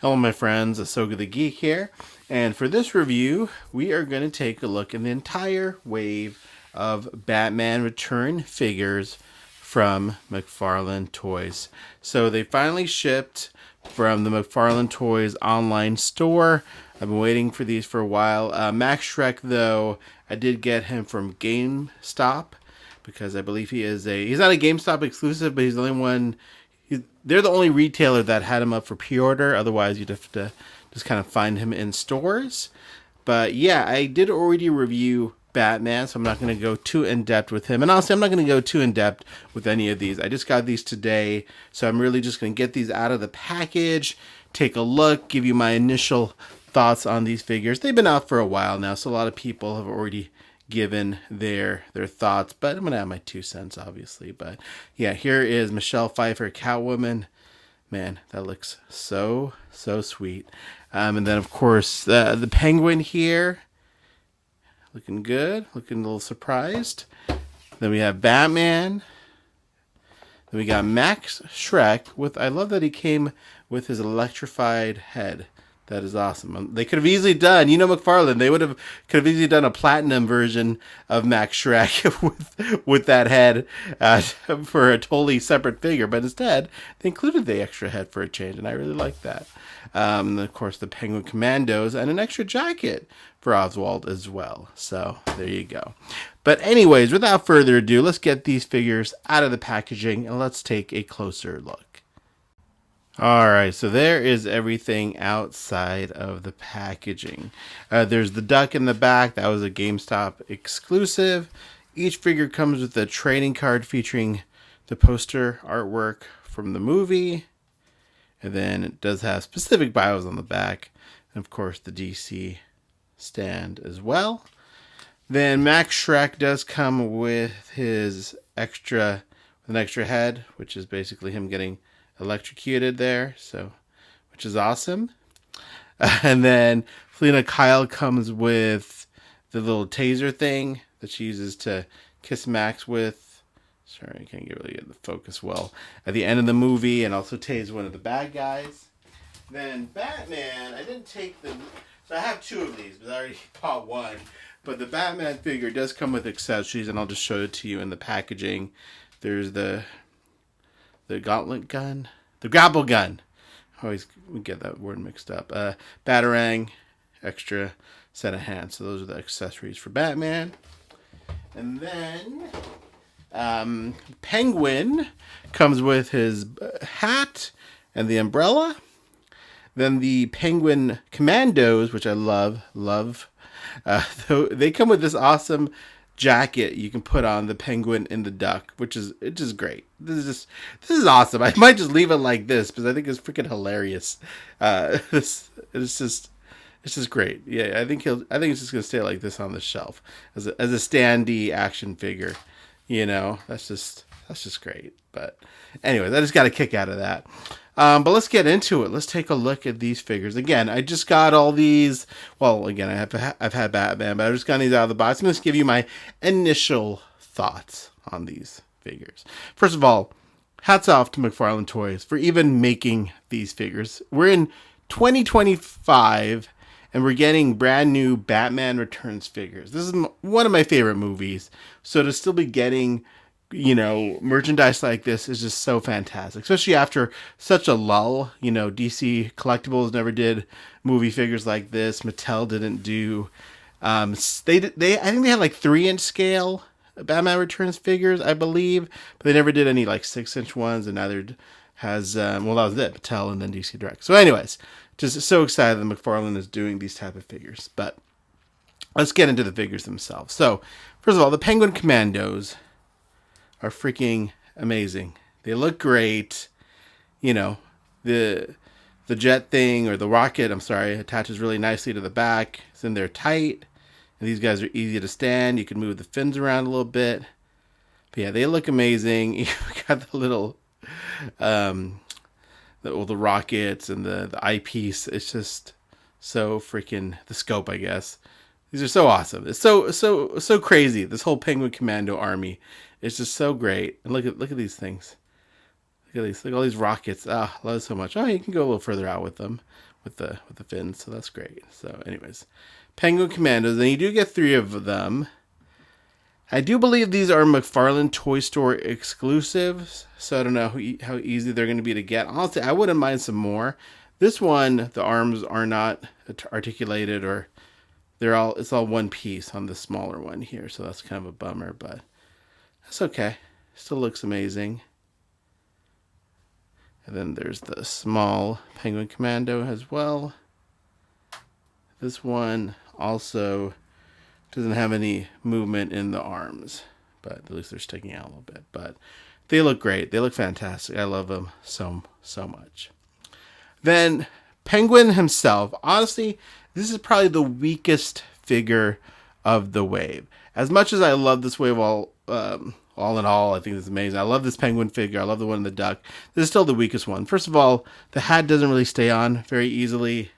Hello my friends, Asoka the Geek here, and for this review, we are going to take a look at the entire wave of Batman Return figures from McFarlane Toys. So they finally shipped from the McFarlane Toys online store. I've been waiting for these for a while. Max Shreck, though, I did get him from GameStop, because I believe he's not a GameStop exclusive, but he's the only one. They're the only retailer that had him up for pre-order. Otherwise, you'd have to just kind of find him in stores. But yeah, I did already review Batman, so I'm not going to go too in-depth with him. And honestly, I'm not going to go too in-depth with any of these. I just got these today, so I'm really just going to get these out of the package, take a look, give you my initial thoughts on these figures. They've been out for a while now, so a lot of people have already given their thoughts, but I'm gonna have my 2 cents, obviously. But yeah, here is Michelle Pfeiffer, Catwoman. Man, that looks so sweet. And then of course the Penguin here, looking good, looking a little surprised. Then we have Batman. Then we got Max Shreck with, I love that he came with his electrified head. That is awesome. They could have easily done, McFarlane, they could have easily done a platinum version of Max Shreck with that head for a totally separate figure. But instead, they included the extra head for a change, and I really like that. And of course, the Penguin Commandos and an extra jacket for Oswald as well. So there you go. But anyways, without further ado, let's get these figures out of the packaging and let's take a closer look. Alright, so there is everything outside of the packaging. There's the duck in the back. That was a GameStop exclusive. Each figure comes with a trading card featuring the poster artwork from the movie. And then it does have specific bios on the back. And of course the DC stand as well. Then Max Shreck does come with an extra head, which is basically him getting electrocuted there, so which is awesome. And then Selena Kyle comes with the little taser thing that she uses to kiss Max with. Sorry, I can't really get the focus well. At the end of the movie, and also tase one of the bad guys. Then Batman, I didn't take the. So I have 2 of these, but I already bought one. But the Batman figure does come with accessories, and I'll just show it to you in the packaging. There's the gauntlet gun, the grapple gun. I always get that word mixed up. Batarang, extra set of hands. So those are the accessories for Batman. And then Penguin comes with his hat and the umbrella. Then the Penguin Commandos, which I love. They come with this awesome jacket you can put on the Penguin and the Duck, which is great. This is awesome. I might just leave it like this because I think it's freaking hilarious. It's just great. Yeah, I think it's just gonna stay like this on the shelf as a standee action figure. That's just great. But anyways, I just got a kick out of that. But let's get into it. Let's take a look at these figures. Again, I just got all these. Well, again, I've had Batman, but I just got these out of the box. I'm going to give you my initial thoughts on these figures. First of all, hats off to McFarlane Toys for even making these figures. We're in 2025, and we're getting brand new Batman Returns figures. This is one of my favorite movies. So to still be getting merchandise like this is just so fantastic, especially after such a lull. DC Collectibles never did movie figures like this. Mattel didn't do. I think they had like 3-inch scale Batman Returns figures, I believe, but they never did any like 6-inch ones. And neither has that was it, Mattel and then DC Direct. So, anyways, just so excited that McFarlane is doing these type of figures. But let's get into the figures themselves. So, first of all, the Penguin Commandos are freaking amazing. They look great. The jet thing, or the rocket, attaches really nicely to the back. It's in there tight. And these guys are easy to stand. You can move the fins around a little bit. But yeah, they look amazing. You got the little the rockets and the eyepiece. It's just so freaking, the scope, I guess. These are so awesome. It's so crazy. This whole Penguin Commando army. It's just so great. And look at these things. Look at these. Look at all these rockets. I love it so much. Oh, you can go a little further out with them, with the fins, so that's great. So anyways, Penguin Commandos, and you do get 3 of them. I do believe these are McFarlane Toy Store exclusives, so I don't know how easy they're going to be to get. Honestly, I wouldn't mind some more. This one, the arms are not articulated, or it's all one piece on the smaller one here, so that's kind of a bummer, but that's okay. Still looks amazing. And then there's the small Penguin Commando as well. This one also doesn't have any movement in the arms, but at least they're sticking out a little bit. But they look great. They look fantastic. I love them so much. Then Penguin himself. Honestly, this is probably the weakest figure of the wave. As much as I love this wave all in all, I think it's amazing. I love this Penguin figure. I love the one in the duck. This is still the weakest one. First of all, the hat doesn't really stay on very easily.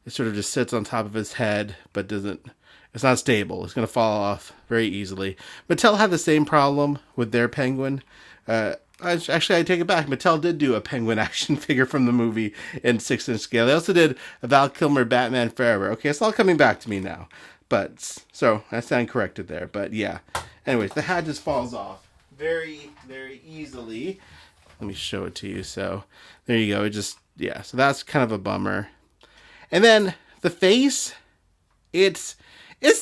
It sort of just sits on top of his head, but it's not stable. It's going to fall off very easily. Mattel had the same problem with their Penguin. Actually, I take it back. Mattel did do a Penguin action figure from the movie in 6-inch scale. They also did a Val Kilmer Batman Forever. Okay, it's all coming back to me now. But, so, I stand corrected there. But, yeah. Anyways, the hat just falls off very, very easily. Let me show it to you. So, there you go. So that's kind of a bummer. And then, the face, it's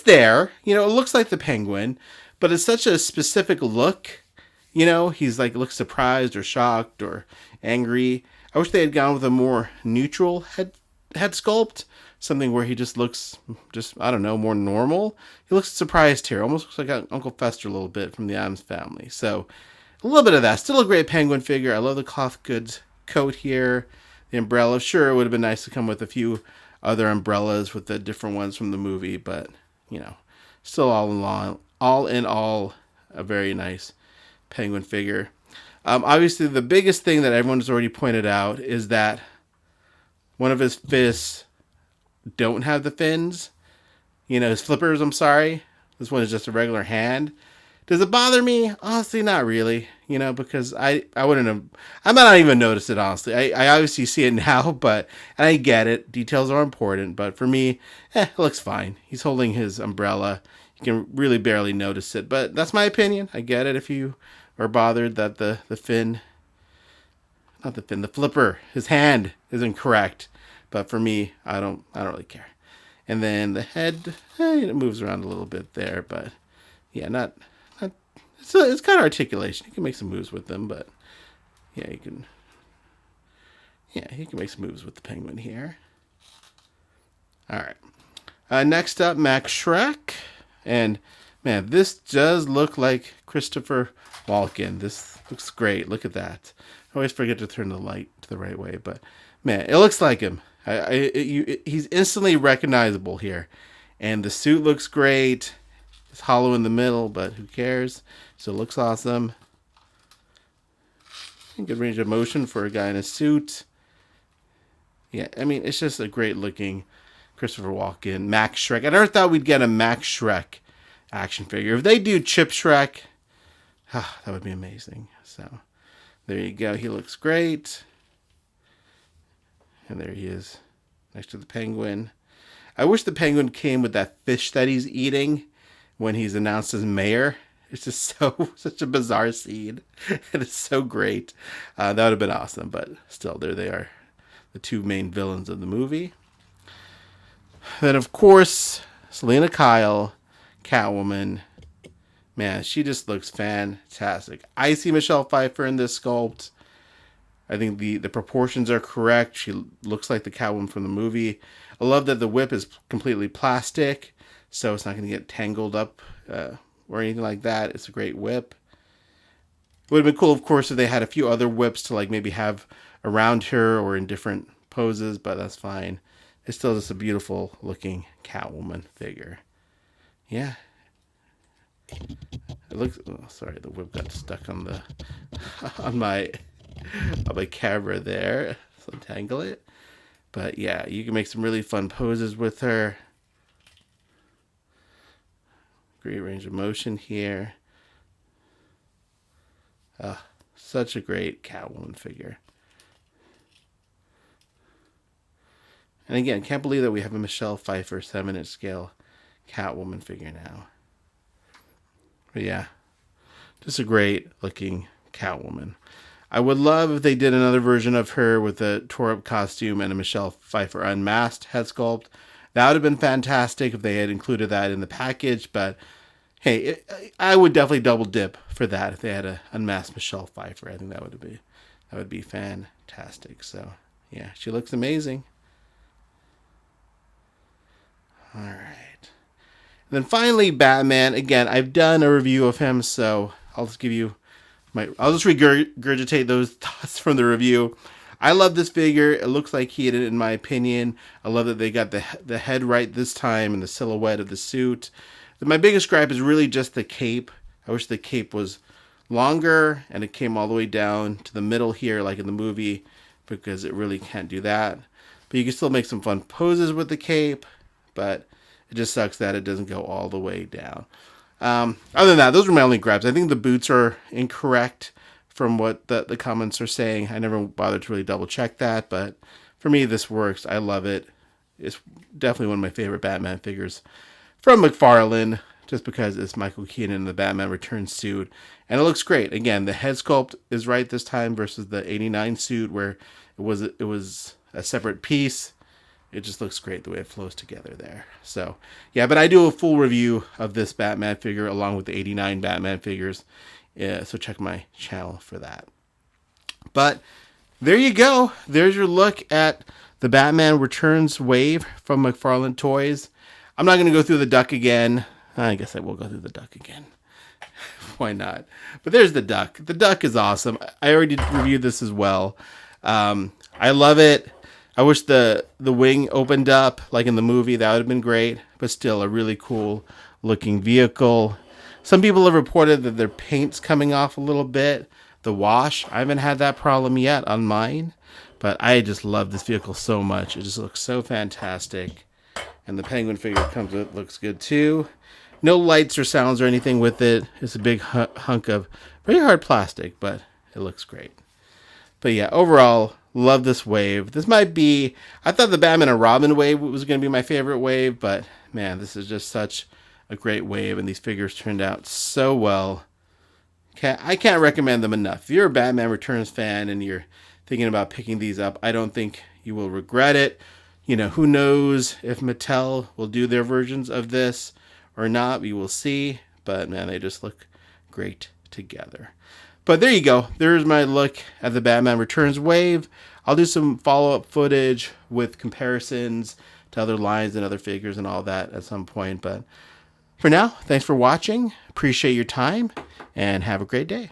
there. You know, it looks like the Penguin, but it's such a specific look. You know, he's like, looks surprised or shocked or angry. I wish they had gone with a more neutral head sculpt. Something where he just looks, I don't know, more normal. He looks surprised here. Almost looks like Uncle Fester a little bit from the Addams Family. So, a little bit of that. Still a great Penguin figure. I love the cloth goods coat here. The umbrella. Sure, it would have been nice to come with a few other umbrellas with the different ones from the movie. But, you know, still all in all, a very nice Penguin figure. Obviously, the biggest thing that everyone has already pointed out is that one of his fists don't have the fins. You know, his flippers, I'm sorry. This one is just a regular hand. Does it bother me? Honestly, not really. You know, because I wouldn't have... I might not even notice it, honestly. I obviously see it now, and I get it. Details are important, but for me, it looks fine. He's holding his umbrella. You can really barely notice it, but that's my opinion. I get it if you are bothered that the fin... Not the fin, the flipper. His hand is incorrect. But for me, I don't really care. And then the head, it moves around a little bit there, but yeah, not it's got articulation. You can make some moves with them, but yeah, you can make some moves with the Penguin here. All right. Next up, Max Shreck, and man, this does look like Christopher Walken. This looks great. Look at that. I always forget to turn the light to the right way, but man, it looks like him. He's instantly recognizable here. And the suit looks great. It's hollow in the middle, but who cares? So it looks awesome. Good range of motion for a guy in a suit. Yeah, I mean, it's just a great looking Christopher Walken, Max Shreck. I never thought we'd get a Max Shreck action figure. If they do Chip Shreck, that would be amazing. So there you go. He looks great. And there he is, next to the Penguin. I wish the Penguin came with that fish that he's eating when he's announced as mayor. It's just such a bizarre scene. And it's so great. That would have been awesome, but still, there they are, the two main villains of the movie. Then, of course, Selena Kyle, Catwoman. Man, she just looks fantastic. I see Michelle Pfeiffer in this sculpt. I think the proportions are correct. She looks like the Catwoman from the movie. I love that the whip is completely plastic, so it's not going to get tangled up or anything like that. It's a great whip. It would have been cool, of course, if they had a few other whips to like maybe have around her or in different poses, but that's fine. It's still just a beautiful looking Catwoman figure. Yeah. It looks... Oh, sorry, the whip got stuck on my camera there. So untangle it. But yeah, you can make some really fun poses with her. Great range of motion here. Such a great Catwoman figure. And again, can't believe that we have a Michelle Pfeiffer 7-inch scale Catwoman figure now. But yeah, just a great looking Catwoman. I would love if they did another version of her with a tore up costume and a Michelle Pfeiffer unmasked head sculpt. That would have been fantastic if they had included that in the package, but hey, I would definitely double dip for that if they had a unmasked Michelle Pfeiffer. I think that would be fantastic. So yeah, she looks amazing. All right. And then finally, Batman. Again, I've done a review of him, so I'll just give you I'll just regurgitate those thoughts from the review. I love this figure. It looks like he did it, in my opinion. I love that they got the head right this time and the silhouette of the suit. My biggest gripe is really just the cape. I wish the cape was longer and it came all the way down to the middle here, like in the movie, because it really can't do that. But you can still make some fun poses with the cape, but it just sucks that it doesn't go all the way down. Other than that, those are my only gripes. I think the boots are incorrect from what the comments are saying. I never bothered to really double check that, but for me, this works. I love it. It's definitely one of my favorite Batman figures from McFarlane, just because it's Michael Keaton in the Batman Returns suit, and it looks great. Again, the head sculpt is right this time versus the '89 suit where it was a separate piece. It just looks great the way it flows together there. So, yeah, but I do a full review of this Batman figure along with the '89 Batman figures. So check my channel for that. But there you go. There's your look at the Batman Returns wave from McFarlane Toys. I'm not going to go through the Duck again. I guess I will go through the Duck again. Why not? But there's the Duck. The Duck is awesome. I already reviewed this as well. I love it. I wish the wing opened up like in the movie. That would have been great. But still, a really cool looking vehicle. Some people have reported that their paint's coming off a little bit. The wash, I haven't had that problem yet on mine. But I just love this vehicle so much. It just looks so fantastic. And the Penguin figure comes with looks good too. No lights or sounds or anything with it. It's a big hunk of very hard plastic, but it looks great. But yeah, overall, love this wave. This might be, I thought the Batman and Robin wave was going to be my favorite wave, but man, this is just such a great wave, and these figures turned out so well. I can't recommend them enough. If you're a Batman Returns fan and you're thinking about picking these up, I don't think you will regret it. You know, who knows if Mattel will do their versions of this or not. We will see. But man, they just look great together. But there you go. There's my look at the Batman Returns wave. I'll do some follow-up footage with comparisons to other lines and other figures and all that at some point. But for now, thanks for watching. Appreciate your time and have a great day.